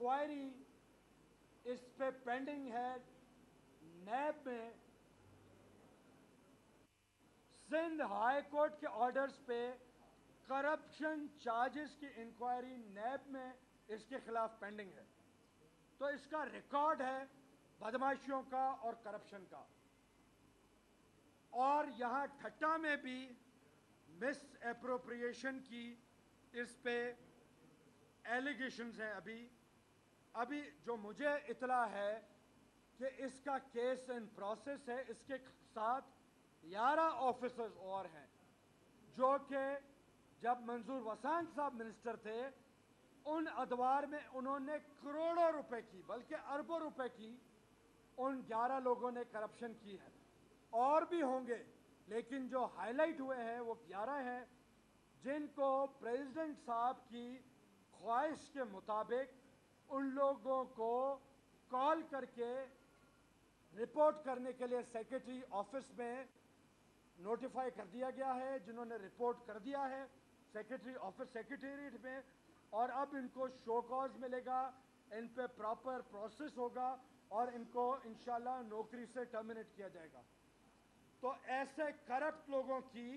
Inquiry इस पे pending है नैब में। सिंध हाई कोर्ट के ऑर्डर्स पे करप्शन चार्जेस की इंक्वायरी नैब में इसके खिलाफ पेंडिंग है। तो इसका रिकॉर्ड है बदमाशियों का और करप्शन का। और यहाँ ठट्टा में भी मिस एप्रोप्रिएशन की इस पे एलिगेशंस हैं। अभी जो मुझे इतला है कि इसका केस इन प्रोसेस है। इसके साथ 11 ऑफिसर्स और हैं जो कि जब मंजूर वसांग साहब मिनिस्टर थे उन अदवार में उन्होंने करोड़ों रुपए की बल्कि अरबों रुपए की उन 11 लोगों ने करप्शन की है। और भी होंगे लेकिन जो हाईलाइट हुए हैं वो 11 हैं जिनको प्रेसिडेंट साहब की ख्वाहिश के मुताबिक उन लोगों को कॉल करके रिपोर्ट करने के लिए सेक्रेटरी ऑफिस में नोटिफाई कर दिया गया है, जिन्होंने रिपोर्ट कर दिया है सेक्रेटरी ऑफिस सेक्रेटेरिएट में। और अब इनको शो कॉज मिलेगा, इन पे प्रॉपर प्रोसेस होगा और इनको इंशाल्लाह नौकरी से टर्मिनेट किया जाएगा। तो ऐसे करप्ट लोगों की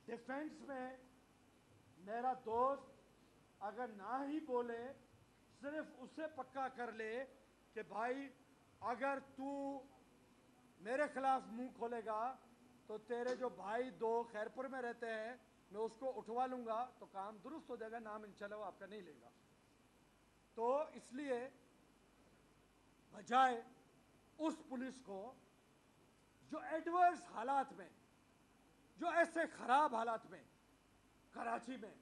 डिफेंस में मेरा दोस्त अगर ना ही बोले, सिर्फ उसे पक्का कर ले कि भाई अगर तू मेरे खिलाफ मुंह खोलेगा तो तेरे जो भाई 2 खैरपुर में रहते हैं मैं उसको उठवा लूंगा तो काम दुरुस्त हो जाएगा, नाम इंशाल्लाह वो आपका नहीं लेगा। तो इसलिए बजाय उस पुलिस को जो एडवर्स हालात में, जो ऐसे खराब हालात में कराची में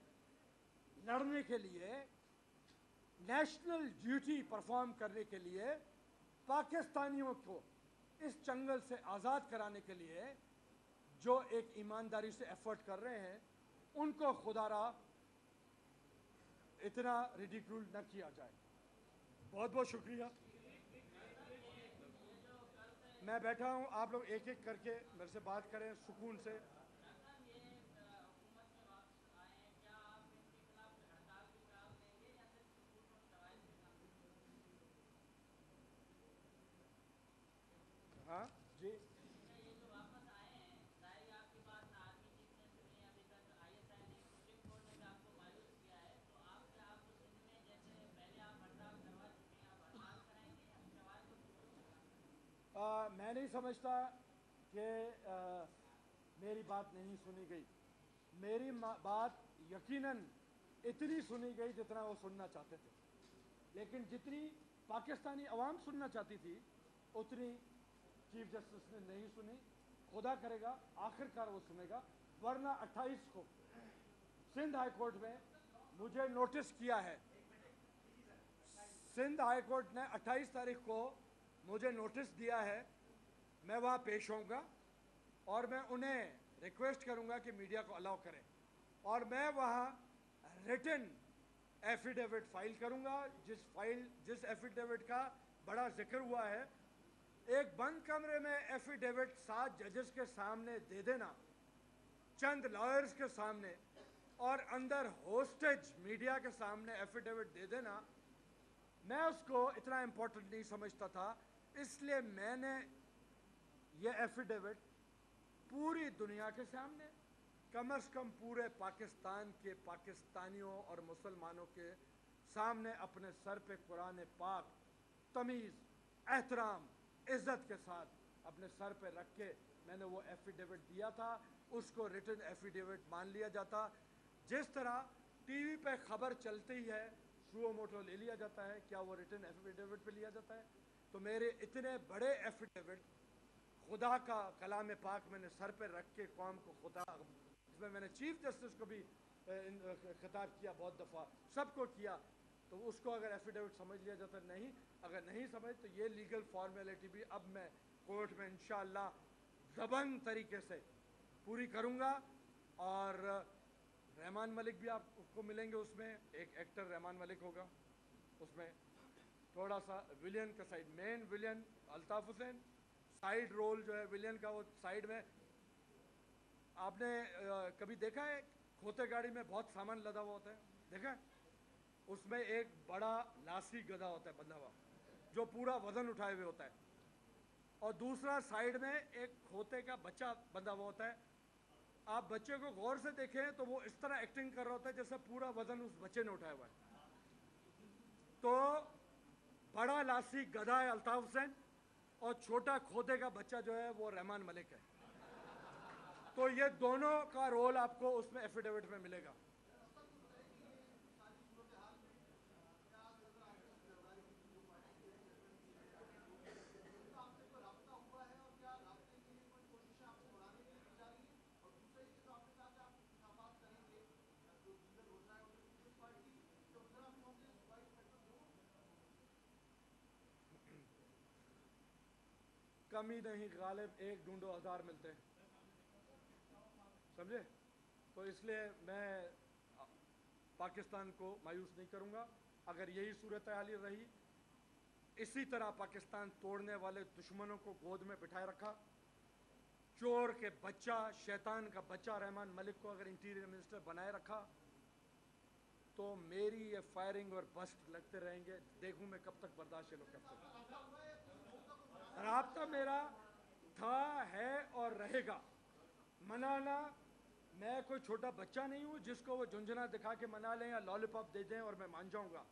लड़ने के लिए, नेशनल ड्यूटी परफॉर्म करने के लिए, पाकिस्तानियों को इस चंगल से आज़ाद कराने के लिए जो एक ईमानदारी से एफर्ट कर रहे हैं, उनको खुदारा इतना रिडिक्यूल न किया जाए। बहुत बहुत शुक्रिया। मैं बैठा हूं, आप लोग एक एक करके मेरे से बात करें सुकून से। हाँ जी, मैं नहीं समझता कि मेरी बात नहीं सुनी गई। मेरी बात यकीनन इतनी सुनी गई जितना वो सुनना चाहते थे, लेकिन जितनी पाकिस्तानी अवाम सुनना चाहती थी उतनी चीफ जस्टिस ने नहीं सुनी। खुदा करेगा आखिरकार वो सुनेगा, वरना 28 को सिंध हाई कोर्ट में मुझे नोटिस किया है। सिंध हाई कोर्ट ने 28 तारीख को मुझे नोटिस दिया है। मैं वहाँ पेश होऊंगा और मैं उन्हें रिक्वेस्ट करूंगा कि मीडिया को अलाउ करें और मैं वहाँ रिटन एफिडेविट फाइल करूंगा। जिस एफिडेविट का बड़ा जिक्र हुआ है, एक बंद कमरे में एफिडेविट 7 जजेस के सामने दे देना, चंद लॉयर्स के सामने, और अंदर होस्टेज मीडिया के सामने एफिडेविट दे देना, मैं उसको इतना इम्पोर्टेंट नहीं समझता था। इसलिए मैंने ये एफिडेविट पूरी दुनिया के सामने, कम से कम पूरे पाकिस्तान के पाकिस्तानियों और मुसलमानों के सामने अपने सर पे कुरान पाक तमीज़, एहतराम, इज़्ज़त के साथ अपने सर पे रख के मैंने वो एफिडेविट दिया था। उसको रिटन एफिडेविट मान लिया जाता। जिस तरह टीवी पे खबर चलती है सुओ मोटो ले लिया जाता है, क्या वो रिटन एफिडेविट पे लिया जाता है? तो मेरे इतने बड़े एफिडेविट, खुदा का कलाम पाक मैंने सर पे रख के कौम को खुदा, इसमें मैंने चीफ जस्टिस को भी खिताब किया, बहुत दफ़ा सबको किया, तो उसको अगर एफिडेविट समझ लिया जाता नहीं, अगर नहीं समझ तो ये लीगल फॉर्मेलिटी भी अब मैं कोर्ट में इंशाअल्लाह दबंग तरीके से पूरी करूँगा। और रहमान मलिक भी आपको मिलेंगे उसमें, एक एक्टर रहमान मलिक होगा उसमें, थोड़ा सा विलियन का side, main villain Altaf Hussain, side role जो है विलियन का वो साइड में। आपने कभी देखा है खोते गाड़ी में बहुत सामान लदा हुआ होता है, देखा है? उसमें एक बड़ा लासी गधा होता है बंधा हुआ, जो पूरा वजन उठाए हुए होता है, और दूसरा साइड में एक खोते का बच्चा बंधा हुआ होता है। आप बच्चे को गौर से देखें तो वो इस तरह एक्टिंग कर रहा होता है जैसे पूरा वजन उस बच्चे ने उठाया हुआ है। तो बड़ा लासी गधा है अल्ताफ हुसैन, और छोटा खोते का बच्चा जो है वो रहमान मलिक है। तो ये दोनों का रोल आपको उसमें एफिडेविट में मिलेगा। कम ही नहीं गालिब, एक ढूंढो हज़ार मिलते हैं, समझे? तो इसलिए मैं पाकिस्तान को मायूस नहीं करूंगा। अगर यही सूरत हाल रही, इसी तरह पाकिस्तान तोड़ने वाले दुश्मनों को गोद में बिठाए रखा, चोर के बच्चा, शैतान का बच्चा रहमान मलिक को अगर इंटीरियर मिनिस्टर बनाए रखा, तो मेरी ये फायरिंग और बस्ट लगते रहेंगे। देखूं मैं कब तक बर्दाश्त ये लोग करते हैं। राब्ता मेरा था, है और रहेगा। मनाना, मैं कोई छोटा बच्चा नहीं हूं जिसको वो झुंझुना दिखा के मना लें या लॉलीपॉप दे दें और मैं मान जाऊंगा।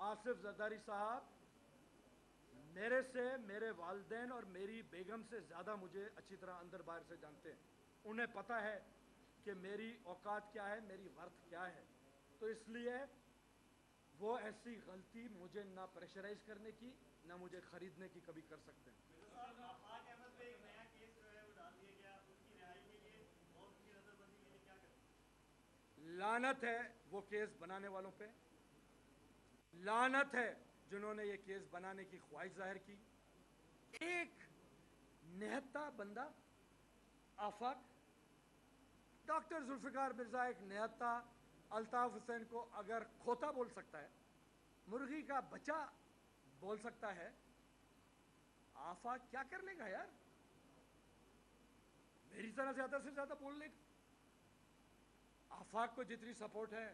आसिफ जरदारी साहब मेरे से, मेरे वालिदैन और मेरी बेगम से ज़्यादा मुझे अच्छी तरह अंदर बाहर से जानते हैं। उन्हें पता है कि मेरी औकात क्या है, मेरी वर्थ क्या है। तो इसलिए वो ऐसी गलती मुझे ना प्रेशराइज करने की, ना मुझे ख़रीदने की कभी कर सकते हैं। लानत है वो केस बनाने वालों पे, लानत है जिन्होंने ये केस बनाने की ख्वाहिश जाहिर की। एक निहत्ता बंदा आफाक, डॉक्टर जुल्फिकार मिर्जा एक निहत्ता अल्ताफ हुसैन को अगर खोता बोल सकता है, मुर्गी का बच्चा बोल सकता है, आफाक क्या कर लेगा यार? मेरी तरह ज्यादा से ज्यादा बोल लेगा। आफाक को जितनी सपोर्ट है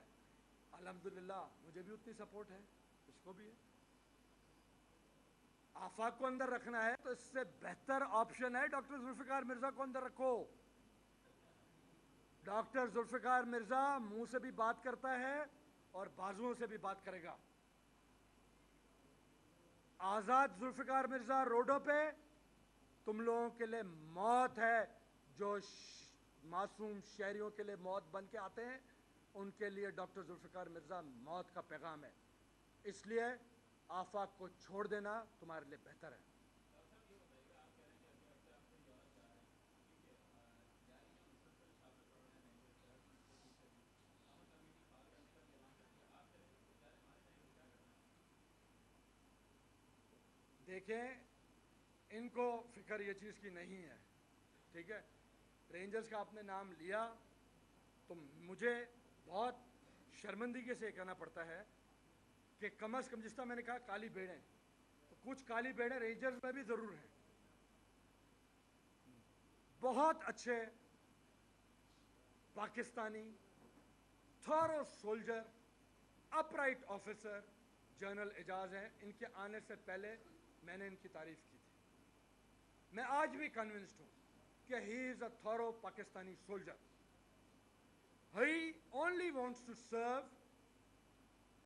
अल्हम्दुलिल्लाह मुझे भी उतनी सपोर्ट है, इसको भी है। आफाक को अंदर रखना है तो इससे बेहतर ऑप्शन है डॉक्टर जुल्फिकार मिर्जा को अंदर रखो। डॉक्टर जुल्फिकार मिर्जा मुंह से भी बात करता है और बाजुओं से भी बात करेगा। आजाद जुल्फिकार मिर्जा रोडों पे तुम लोगों के लिए मौत है, जो मासूम शहरियों के लिए मौत बन के आते हैं, उनके लिए डॉक्टर जुल्फिकार मिर्जा मौत का पैगाम है। इसलिए आफाक को छोड़ देना तुम्हारे लिए बेहतर है। देखें, इनको फिक्र ये चीज़ की नहीं है, ठीक है? रेंजर्स का आपने नाम लिया तो मुझे बहुत शर्मिंदगी से कहना पड़ता है कि कम अज़ कम, जिस तरह मैंने कहा काली भेड़ें, तो कुछ काली भेड़ें रेंजर्स में भी ज़रूर हैं। बहुत अच्छे Pakistani thorough soldier, upright officer general Ejaz हैं। इनके आने से पहले मैंने इनकी तारीफ की थी। मैं आज भी कन्विंस्ड हूं कि he is a thorough Pakistani soldier. He only wants to serve